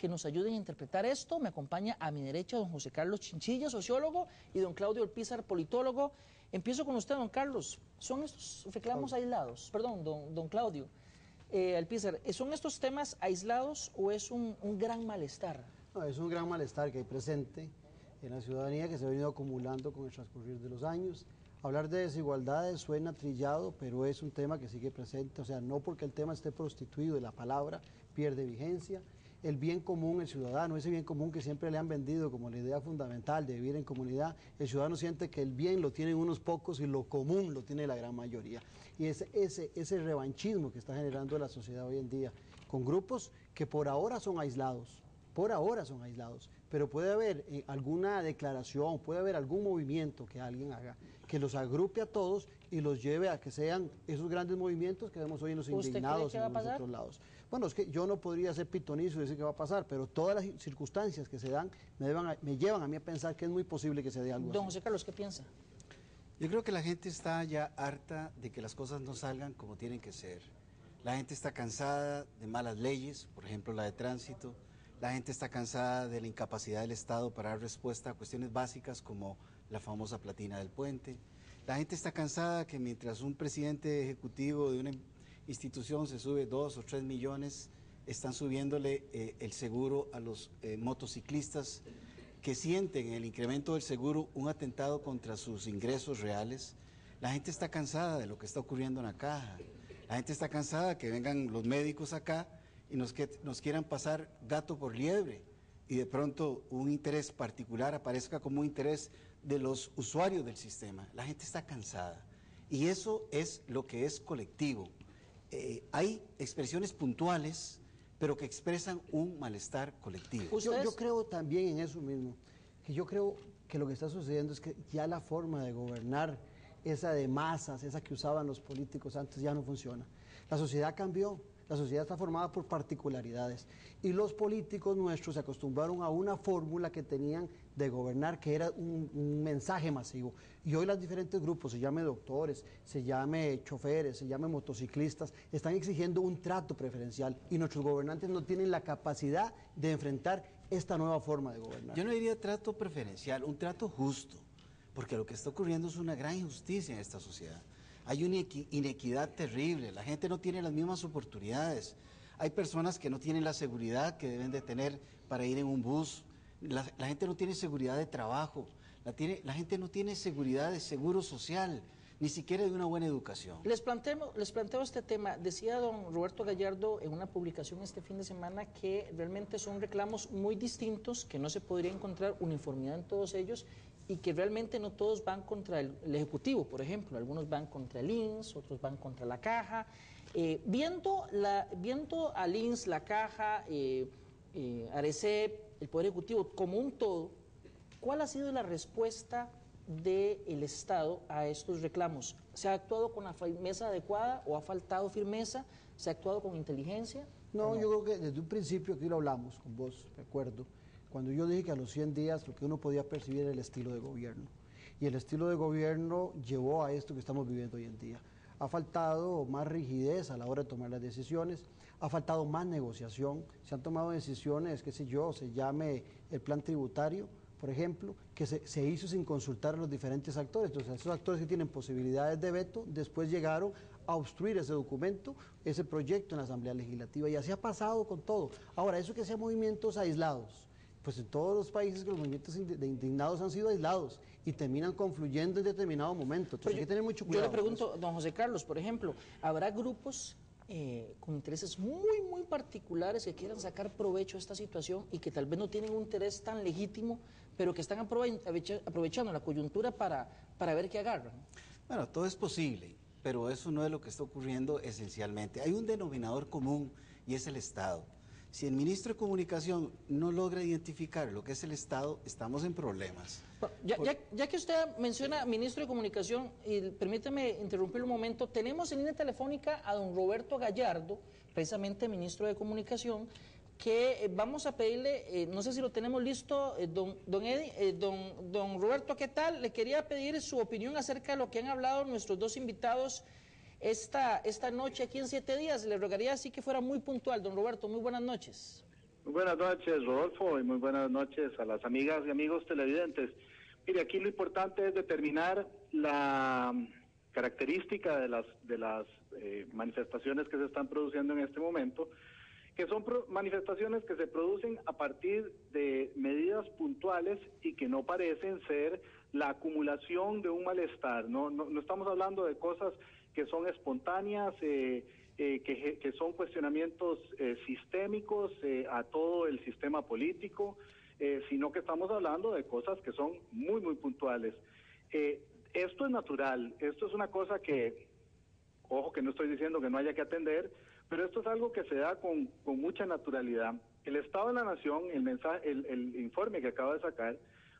que nos ayuden a interpretar esto. Me acompaña a mi derecha don José Carlos Chinchilla, sociólogo, y don Claudio Alpizar, politólogo. Empiezo con usted, don Carlos. ¿Son estos reclamos aislados? Perdón, don Claudio Alpizar, ¿son estos temas aislados o es un gran malestar? No, es un gran malestar que hay presente en la ciudadanía, que se ha venido acumulando con el transcurrir de los años. Hablar de desigualdades suena trillado, pero es un tema que sigue presente, o sea, no porque el tema esté prostituido y la palabra pierde vigencia. El bien común, el ciudadano, ese bien común que siempre le han vendido como la idea fundamental de vivir en comunidad, el ciudadano siente que el bien lo tienen unos pocos y lo común lo tiene la gran mayoría. Y ese revanchismo que está generando la sociedad hoy en día, con grupos que por ahora son aislados, pero puede haber alguna declaración, puede haber algún movimiento que alguien haga, que los agrupe a todos y los lleve a que sean esos grandes movimientos que vemos hoy en los indignados en los otros lados. Bueno, es que yo no podría ser pitonizo y decir qué va a pasar, pero todas las circunstancias que se dan me llevan a mí a pensar que es muy posible que se dé algo así. Don José Carlos, ¿qué piensa? Yo creo que la gente está ya harta de que las cosas no salgan como tienen que ser. La gente está cansada de malas leyes, por ejemplo la de tránsito. La gente está cansada de la incapacidad del Estado para dar respuesta a cuestiones básicas como la famosa platina del puente. La gente está cansada que mientras un presidente ejecutivo de una institución se sube 2 o 3 millones, están subiéndole el seguro a los motociclistas que sienten en el incremento del seguro un atentado contra sus ingresos reales. La gente está cansada de lo que está ocurriendo en la caja. La gente está cansada que vengan los médicos acá y nos quieran pasar gato por liebre y de pronto un interés particular aparezca como un interés de los usuarios del sistema. La gente está cansada y eso es lo que es colectivo. Hay expresiones puntuales, pero que expresan un malestar colectivo. Yo creo también en eso mismo, que yo creo que lo que está sucediendo es que ya la forma de gobernar, esa de masas, esa que usaban los políticos antes, ya no funciona. La sociedad cambió. La sociedad está formada por particularidades y los políticos nuestros se acostumbraron a una fórmula que tenían de gobernar, que era un mensaje masivo. Y hoy los diferentes grupos, se llame doctores, se llame choferes, se llame motociclistas, están exigiendo un trato preferencial y nuestros gobernantes no tienen la capacidad de enfrentar esta nueva forma de gobernar. Yo no diría trato preferencial, un trato justo, porque lo que está ocurriendo es una gran injusticia en esta sociedad. Hay una inequidad terrible, la gente no tiene las mismas oportunidades, hay personas que no tienen la seguridad que deben de tener para ir en un bus, la gente no tiene seguridad de trabajo, la gente no tiene seguridad de seguro social, ni siquiera de una buena educación. Les planteo este tema. Decía don Roberto Gallardo en una publicación este fin de semana que realmente son reclamos muy distintos, que no se podría encontrar uniformidad en todos ellos y que realmente no todos van contra el Ejecutivo, por ejemplo. Algunos van contra el INS, otros van contra la Caja. Viendo al INS, la Caja, Arecep, el Poder Ejecutivo como un todo, ¿cuál ha sido la respuesta del Estado a estos reclamos? ¿Se ha actuado con la firmeza adecuada o ha faltado firmeza? ¿Se ha actuado con inteligencia? No, yo creo que desde un principio, aquí lo hablamos con vos, de acuerdo, cuando yo dije que a los 100 días lo que uno podía percibir era el estilo de gobierno. Y el estilo de gobierno llevó a esto que estamos viviendo hoy en día. Ha faltado más rigidez a la hora de tomar las decisiones, ha faltado más negociación, se han tomado decisiones, qué sé yo, se llame el plan tributario, por ejemplo, que se hizo sin consultar a los diferentes actores. Entonces, esos actores que tienen posibilidades de veto, después llegaron a obstruir ese documento, ese proyecto en la Asamblea Legislativa, y así ha pasado con todo. Ahora, eso que sean movimientos aislados, pues en todos los países que los movimientos de indignados han sido aislados y terminan confluyendo en determinado momento. Entonces hay que tener mucho cuidado. Yo le pregunto, don José Carlos, por ejemplo, ¿habrá grupos con intereses muy particulares que quieran sacar provecho de esta situación y que tal vez no tienen un interés tan legítimo, pero que están aprovechando la coyuntura para ver qué agarran? Bueno, todo es posible, pero eso no es lo que está ocurriendo esencialmente. Hay un denominador común y es el Estado. Si el ministro de Comunicación no logra identificar lo que es el Estado, estamos en problemas. Ya que usted menciona ministro de Comunicación, y permítame interrumpir un momento, tenemos en línea telefónica a don Roberto Gallardo, precisamente ministro de Comunicación, que vamos a pedirle, no sé si lo tenemos listo, don Roberto, ¿qué tal? Le quería pedir su opinión acerca de lo que han hablado nuestros dos invitados esta noche aquí en 7 días. Le rogaría así que fuera muy puntual. Don Roberto, muy buenas noches. Muy buenas noches, Rodolfo, y muy buenas noches a las amigas y amigos televidentes. Mire, aquí lo importante es determinar la característica de las manifestaciones que se están produciendo en este momento, que son manifestaciones que se producen a partir de medidas puntuales y que no parecen ser la acumulación de un malestar. No estamos hablando de cosas que son espontáneas, que son cuestionamientos sistémicos a todo el sistema político, sino que estamos hablando de cosas que son muy, muy puntuales. Esto es natural, esto es una cosa que, ojo que no estoy diciendo que no haya que atender, pero esto es algo que se da con mucha naturalidad. El Estado de la Nación, el informe que acaba de sacar,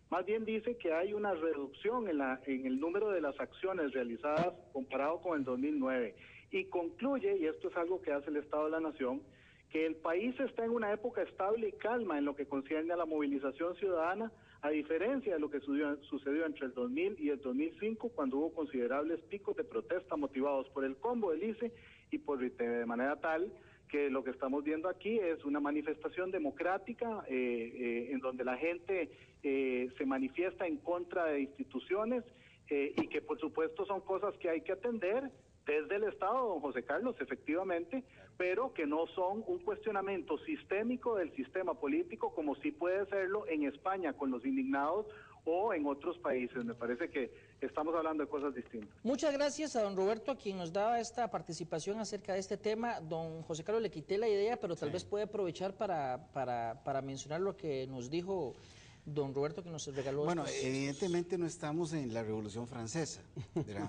más bien dice que hay una reducción en el número de las acciones realizadas comparado con el 2009. Y concluye, y esto es algo que hace el Estado de la Nación, que el país está en una época estable y calma en lo que concierne a la movilización ciudadana, a diferencia de lo que sucedió entre el 2000 y el 2005, cuando hubo considerables picos de protesta motivados por el combo del ICE y por de manera tal que lo que estamos viendo aquí es una manifestación democrática en donde la gente se manifiesta en contra de instituciones y que por supuesto son cosas que hay que atender desde el Estado, don José Carlos, efectivamente, pero que no son un cuestionamiento sistémico del sistema político como sí puede serlo en España con los indignados o en otros países. Me parece que estamos hablando de cosas distintas. Muchas gracias a don Roberto, a quien nos daba esta participación acerca de este tema. Don José Carlos, le quité la idea, pero tal vez puede aprovechar para mencionar lo que nos dijo don Roberto, que nos regaló. Bueno, evidentemente no estamos en la Revolución Francesa,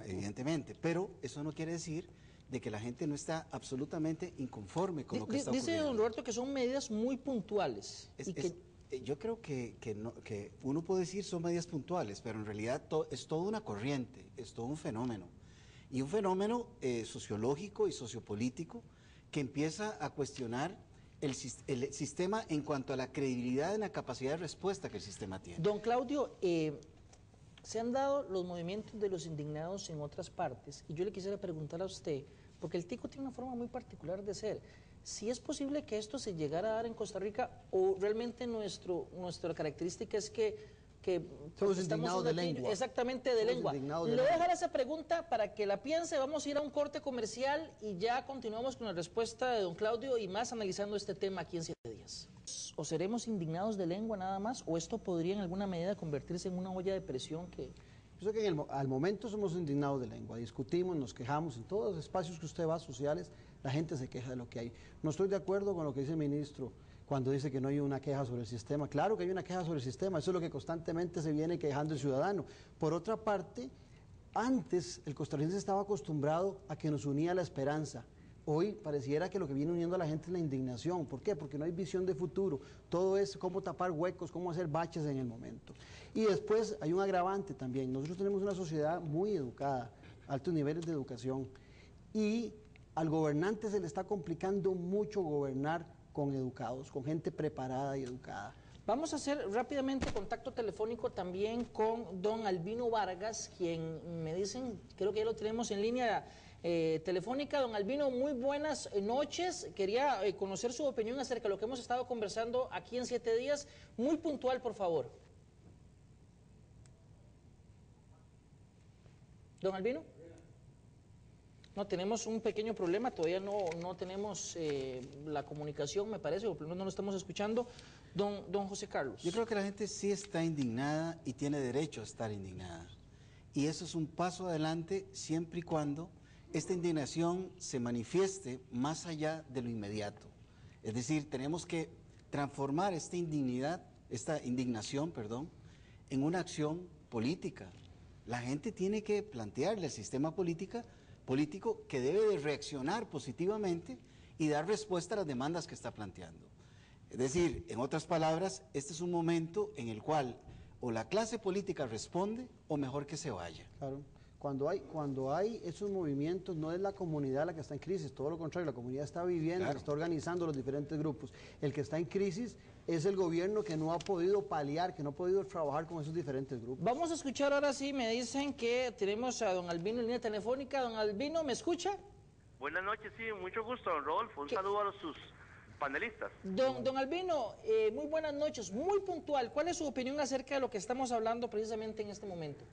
evidentemente, pero eso no quiere decir de que la gente no está absolutamente inconforme con lo que está ocurriendo. Dice don Roberto que son medidas muy puntuales. Yo creo que uno puede decir son medidas puntuales, pero en realidad es toda una corriente, es todo un fenómeno. Y un fenómeno sociológico y sociopolítico que empieza a cuestionar el sistema en cuanto a la credibilidad en la capacidad de respuesta que el sistema tiene. Don Claudio, se han dado los movimientos de los indignados en otras partes, y yo le quisiera preguntar a usted, porque el tico tiene una forma muy particular de ser, si es posible que esto se llegara a dar en Costa Rica, o realmente nuestra característica es que somos indignados de lengua. Exactamente, de lengua. Le voy a dejar esa pregunta para que la piense. Vamos a ir a un corte comercial y ya continuamos con la respuesta de don Claudio y más analizando este tema aquí en 7 días. ¿O seremos indignados de lengua nada más? ¿O esto podría en alguna medida convertirse en una olla de presión que... Yo sé que al momento somos indignados de lengua, discutimos, nos quejamos, en todos los espacios que usted va, sociales, la gente se queja de lo que hay. No estoy de acuerdo con lo que dice el ministro cuando dice que no hay una queja sobre el sistema. Claro que hay una queja sobre el sistema, eso es lo que constantemente se viene quejando el ciudadano. Por otra parte, antes el costarricense estaba acostumbrado a que nos unía la esperanza. Hoy pareciera que lo que viene uniendo a la gente es la indignación. ¿Por qué? Porque no hay visión de futuro. Todo es cómo tapar huecos, cómo hacer baches en el momento. Y después hay un agravante también. Nosotros tenemos una sociedad muy educada, altos niveles de educación. Y al gobernante se le está complicando mucho gobernar con educados, con gente preparada y educada. Vamos a hacer rápidamente contacto telefónico también con don Albino Vargas, quien me dicen, creo que ya lo tenemos en línea telefónica. Don Albino, muy buenas noches. Quería conocer su opinión acerca de lo que hemos estado conversando aquí en 7 días. Muy puntual, por favor. Don Albino. No, tenemos un pequeño problema, todavía no tenemos la comunicación, me parece, o por lo menos no lo estamos escuchando. Don José Carlos. Yo creo que la gente sí está indignada y tiene derecho a estar indignada. Y eso es un paso adelante siempre y cuando esta indignación se manifieste más allá de lo inmediato. Es decir, tenemos que transformar esta indignación, en una acción política. La gente tiene que plantearle al sistema político que debe de reaccionar positivamente y dar respuesta a las demandas que está planteando. Es decir, en otras palabras, este es un momento en el cual o la clase política responde o mejor que se vaya. Claro. Cuando hay esos movimientos, no es la comunidad la que está en crisis, todo lo contrario, la comunidad está viviendo, claro, está organizando los diferentes grupos. El que está en crisis es el gobierno que no ha podido paliar, que no ha podido trabajar con esos diferentes grupos. Vamos a escuchar ahora sí, me dicen que tenemos a don Albino en línea telefónica. Don Albino, ¿me escucha? Buenas noches, sí, mucho gusto, don Rodolfo. Un saludo a sus panelistas. Don Albino, muy buenas noches, muy puntual. ¿Cuál es su opinión acerca de lo que estamos hablando precisamente en este momento?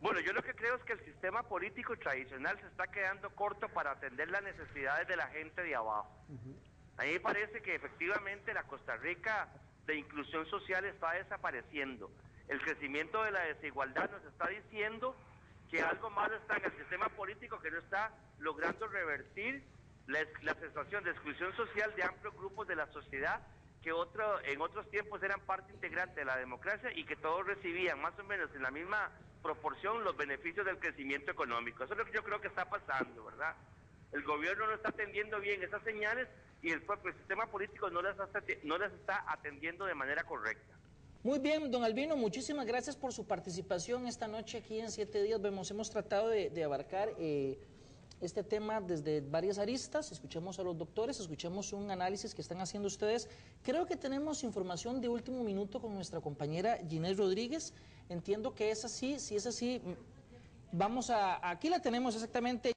Bueno, yo lo que creo es que el sistema político tradicional se está quedando corto para atender las necesidades de la gente de abajo. A mí me parece que efectivamente la Costa Rica de inclusión social está desapareciendo. El crecimiento de la desigualdad nos está diciendo que algo malo está en el sistema político, que no está logrando revertir la sensación de exclusión social de amplios grupos de la sociedad que en otros tiempos eran parte integrante de la democracia y que todos recibían más o menos en la misma proporción los beneficios del crecimiento económico. Eso es lo que yo creo que está pasando, ¿verdad? El gobierno no está atendiendo bien esas señales y el propio sistema político no las está atendiendo de manera correcta. Muy bien, don Albino, muchísimas gracias por su participación esta noche aquí en 7 días. Hemos tratado de abarcar este tema desde varias aristas. Escuchamos a los doctores, escuchamos un análisis que están haciendo ustedes. Creo que tenemos información de último minuto con nuestra compañera Ginés Rodríguez. Entiendo que es así, si es así, aquí la tenemos exactamente.